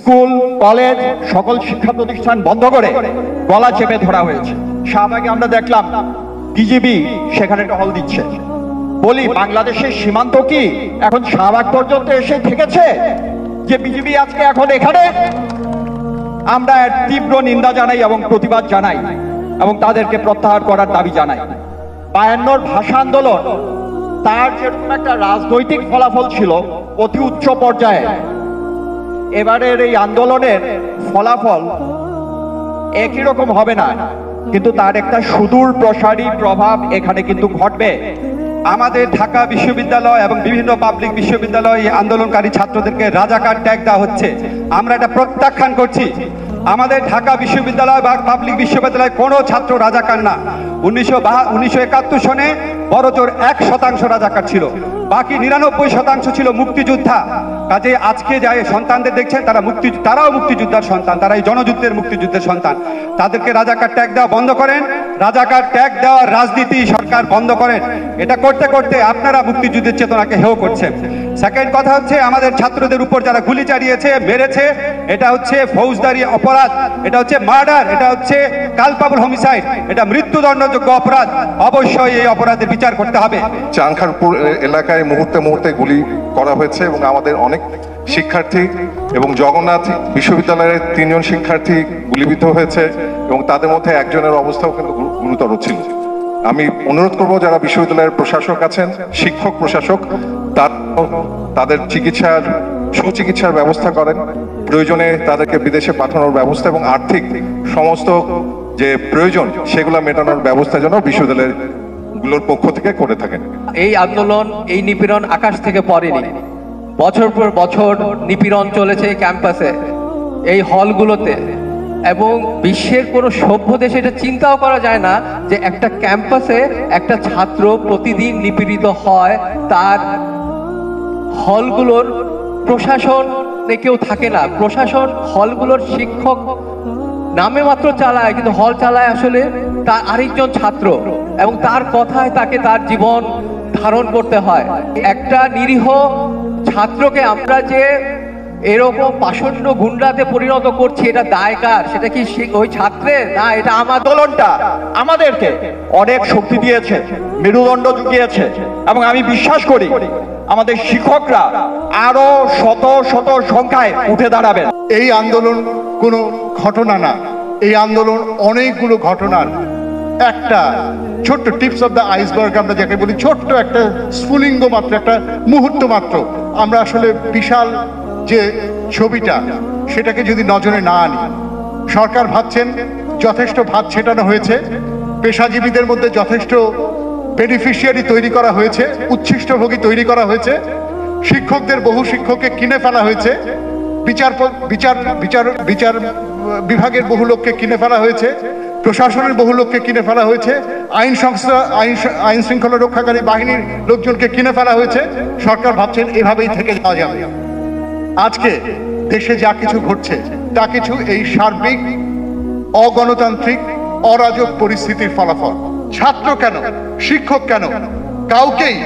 School college সকল শিক্ষা প্রতিষ্ঠান বন্ধ করে গলা চেপে ধরা হয়েছে। শাহবাগে আমরা দেখলাম বিজিবি সেখানে টহল দিচ্ছে। বলি, বাংলাদেশের সীমান্ত কি এখন শাহবাগ পর্যন্ত এসে থেকেছে যে বিজিবি আজকে এখন এখানে? আমরা এর তীব্র নিন্দা জানাই এবং প্রতিবাদ জানাই এবং তাদেরকে প্রত্যাহার করার দাবি জানাই। 52 ভাষা আন্দোলন তার যেরকম একটা রাজনৈতিক ফলাফল ছিল অতি উচ্চ পর্যায়ে, এবারের এই আন্দোলনের ফলাফল একই রকম হবে না, কিন্তু তার একটা সুদূর প্রসারী প্রভাব এখানে কিন্তু ঘটবে। আমাদের ঢাকা বিশ্ববিদ্যালয় এবং বিভিন্ন পাবলিক বিশ্ববিদ্যালয় আন্দোলনকারী ছাত্রদেরকে রাজাকার ট্যাগ দেওয়া হচ্ছে। আমরা এটা প্রত্যাখ্যান করছি। আমাদের ঢাকা বিশ্ববিদ্যালয় বা পাবলিক বিশ্ববিদ্যালয় কোনো ছাত্র রাজাকার না। 1971 সনে বড়জোর 1% রাজাকার ছিল, বাকি 99% ছিল মুক্তিযোদ্ধা। কাজে আজকে যাই সন্তানদের দেখছেন তারাও মুক্তিযোদ্ধার সন্তান, তারা এই জনযুদ্ধের মুক্তিযুদ্ধের সন্তান। তাদেরকে রাজাকার ট্যাগ দেওয়া বন্ধ করেন, রাজাকার ট্যাগ দেওয়ার রাজনীতি সরকার বন্ধ করেন। এটা করতে করতে আপনারা মুক্তিযুদ্ধের চেতনাকে হেয় করছেন। সেকেন্ড কথা হচ্ছে, আমাদের ছাত্রদের উপর যারা গুলি চালিয়েছে, মেরেছে, এটা হচ্ছে ফৌজদারি অপরাধ, এটা হচ্ছে মার্ডার, এটা হচ্ছে কালপাবল হোমিসাইড, এটা মৃত্যুদণ্ডযোগ্য অপরাধ। অবশ্যই এই অপরাধের বিচার করতে হবে। চানখারপুর এলাকায় মুহূর্তে মুহূর্তে গুলি করা হয়েছে এবং আমাদের অনেক শিক্ষার্থী এবং জগন্নাথ বিশ্ববিদ্যালয়ের 3 জন শিক্ষার্থী গুলিবিদ্ধ হয়েছে এবং তাদের মধ্যে একজনের অবস্থাও কিন্তু গুরুতর ছিল। আমি অনুরোধ করব যারা বিশ্ববিদ্যালয়ের প্রশাসক আছেন, শিক্ষক প্রশাসক, তাদের সুচিকিৎসার ব্যবস্থা করেন, প্রয়োজনে তাদেরকে বিদেশে পাঠানোর ব্যবস্থা এবং আর্থিক সমস্ত যে প্রয়োজন সেগুলো মেটানোর ব্যবস্থা যেন বিশ্ববিদ্যালয়ের গুলোর পক্ষ থেকে করে থাকেন। এই আন্দোলন, এই নিপীড়ন আকাশ থেকে পড়েনি। বছর পর বছর নিপীড়ন চলেছে ক্যাম্পাসে, এই হলগুলোতে, এবং বিশ্বের কোনো সভ্য দেশে এটা চিন্তাও করা যায় না যে একটা ক্যাম্পাসে একটা ছাত্র প্রতিদিন নিপীড়িত হয়, তার হলগুলোর প্রশাসনে কেউ থাকে না। প্রশাসন হলগুলোর শিক্ষক নামে মাত্র চালায়, কিন্তু হল চালায় আসলে তার আরেকজন ছাত্র, এবং তার কথায় তাকে তার জীবন ধারণ করতে হয়। একটা নিরীহ ছাত্রকে আমরা যে এরকম পাষণ্ড গুন্ডাতে পরিণত করছি, এটা দায় কার? সেটা কি ওই ছাত্রের? না, এটা আমার। আন্দোলনটা আমাদেরকে অনেক শক্তি দিয়েছে, মেরুদণ্ড জুগিয়েছে, এবং আমি বিশ্বাস করি আমাদের শিক্ষকরা আরো শত শত সংখ্যায় উঠে দাঁড়াবেন। এই আন্দোলন কোনো ঘটনা না, এই আন্দোলন অনেকগুলো ঘটনার একটা ছোট্ট টিপস অফ দ্য আইসবার্গ আমরা যাকে বলি, ছোট্ট একটা স্ফুলিঙ্গ মাত্র, একটা মুহূর্ত মাত্র। আমরা আসলে বিশাল যে ছবিটা সেটাকে যদি নজরে না আনি, সরকার ভাবছেন যথেষ্ট ভাত ছেটানো হয়েছে, পেশাজীবীদের মধ্যে যথেষ্ট বেনিফিশিয়ারি তৈরি করা হয়েছে, উচ্ছিষ্টভোগী তৈরি করা হয়েছে, শিক্ষকদের বহু শিক্ষককে কিনে ফেলা হয়েছে, বিচার বিভাগের বহু লোককে কিনে ফেলা হয়েছে, প্রশাসনের বহু লোককে কিনে ফেলা হয়েছে, আইন শৃঙ্খলা রক্ষাকারী বাহিনীর লোকজনকে কিনে ফেলা হয়েছে। সরকার ভাবছেন এভাবেই থেকে যাওয়া যাবে। আজকে দেশে যা কিছু ঘটছে তা কিছু এই সার্বিক অগণতান্ত্রিক অরাজক পরিস্থিতির ফলাফল। ছাত্র কেন, শিক্ষক কেন, কাউকেই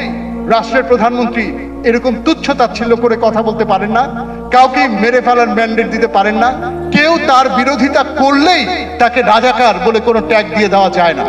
রাষ্ট্রের প্রধানমন্ত্রী এরকম তুচ্ছ তাচ্ছিল্য করে কথা বলতে পারেন না, কাউকেই মেরে ফেলার ম্যান্ডেট দিতে পারেন না, কেউ তার বিরোধিতা করলেই তাকে রাজাকার বলে কোনো ট্যাগ দিয়ে দেওয়া যায় না।